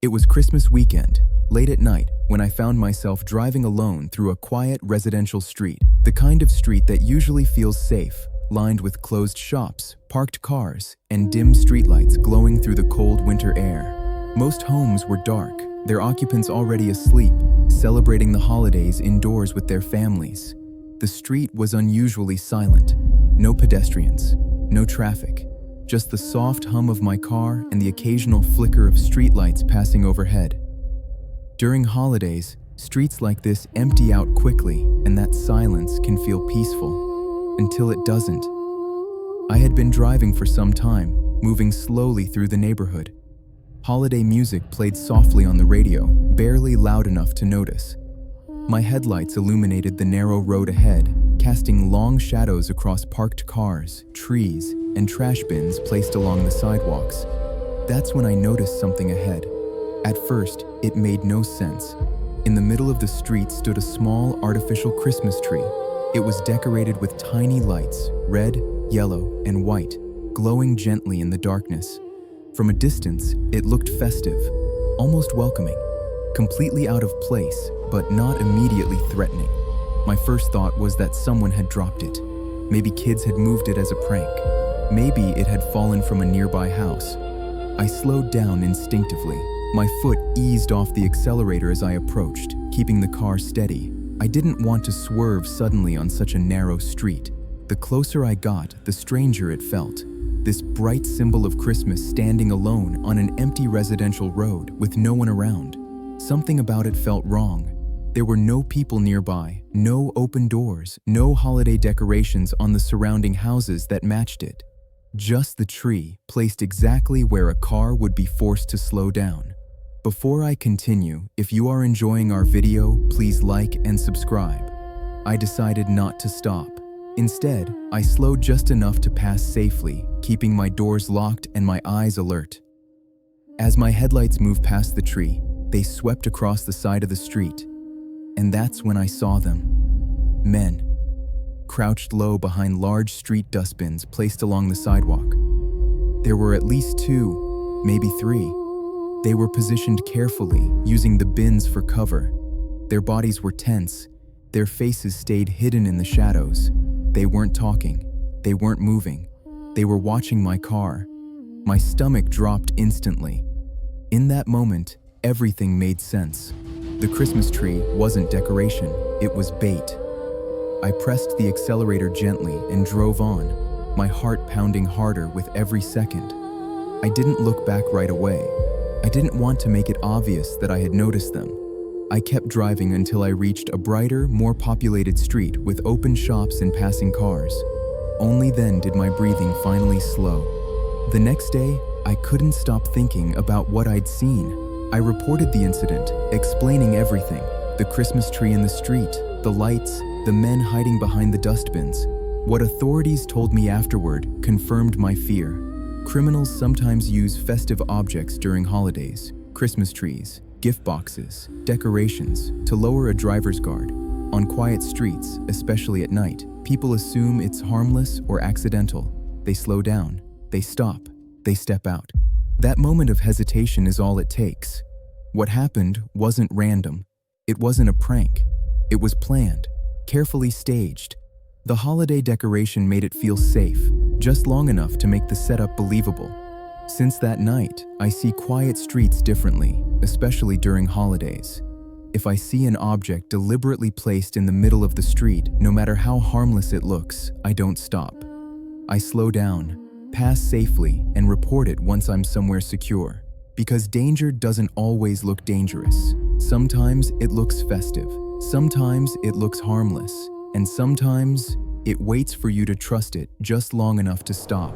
It was Christmas weekend, late at night, when I found myself driving alone through a quiet residential street, the kind of street that usually feels safe, lined with closed shops, parked cars, and dim streetlights glowing through the cold winter air. Most homes were dark, their occupants already asleep, celebrating the holidays indoors with their families. The street was unusually silent. No pedestrians, no traffic, just the soft hum of my car and the occasional flicker of streetlights passing overhead. During holidays, streets like this empty out quickly, and that silence can feel peaceful, until it doesn't. I had been driving for some time, moving slowly through the neighborhood. Holiday music played softly on the radio, barely loud enough to notice. My headlights illuminated the narrow road ahead, casting long shadows across parked cars, trees, and trash bins placed along the sidewalks. That's when I noticed something ahead. At first, it made no sense. In the middle of the street stood a small artificial Christmas tree. It was decorated with tiny lights, red, yellow, and white, glowing gently in the darkness. From a distance, it looked festive, almost welcoming, completely out of place, but not immediately threatening. My first thought was that someone had dropped it. Maybe kids had moved it as a prank. Maybe it had fallen from a nearby house. I slowed down instinctively. My foot eased off the accelerator as I approached, keeping the car steady. I didn't want to swerve suddenly on such a narrow street. The closer I got, the stranger it felt. This bright symbol of Christmas standing alone on an empty residential road with no one around. Something about it felt wrong. There were no people nearby, no open doors, no holiday decorations on the surrounding houses that matched it. Just the tree, placed exactly where a car would be forced to slow down. Before I continue, if you are enjoying our video, please like and subscribe. I decided not to stop. Instead, I slowed just enough to pass safely, keeping my doors locked and my eyes alert. As my headlights moved past the tree, they swept across the side of the street. And that's when I saw them. Men, crouched low behind large street dustbins placed along the sidewalk. There were at least 2, maybe 3. They were positioned carefully, using the bins for cover. Their bodies were tense. Their faces stayed hidden in the shadows. They weren't talking. They weren't moving. They were watching my car. My stomach dropped instantly. In that moment, everything made sense. The Christmas tree wasn't decoration, it was bait. I pressed the accelerator gently and drove on, my heart pounding harder with every second. I didn't look back right away. I didn't want to make it obvious that I had noticed them. I kept driving until I reached a brighter, more populated street with open shops and passing cars. Only then did my breathing finally slow. The next day, I couldn't stop thinking about what I'd seen. I reported the incident, explaining everything: the Christmas tree in the street, the lights, the men hiding behind the dustbins. What authorities told me afterward confirmed my fear. Criminals sometimes use festive objects during holidays: Christmas trees, gift boxes, decorations, to lower a driver's guard. On quiet streets, especially at night, people assume it's harmless or accidental. They slow down, they stop, they step out. That moment of hesitation is all it takes. What happened wasn't random. It wasn't a prank. It was planned, carefully staged. The holiday decoration made it feel safe, just long enough to make the setup believable. Since that night, I see quiet streets differently, especially during holidays. If I see an object deliberately placed in the middle of the street, no matter how harmless it looks, I don't stop. I slow down, pass safely, and report it once I'm somewhere secure. Because danger doesn't always look dangerous. Sometimes it looks festive, sometimes it looks harmless, and sometimes it waits for you to trust it just long enough to stop.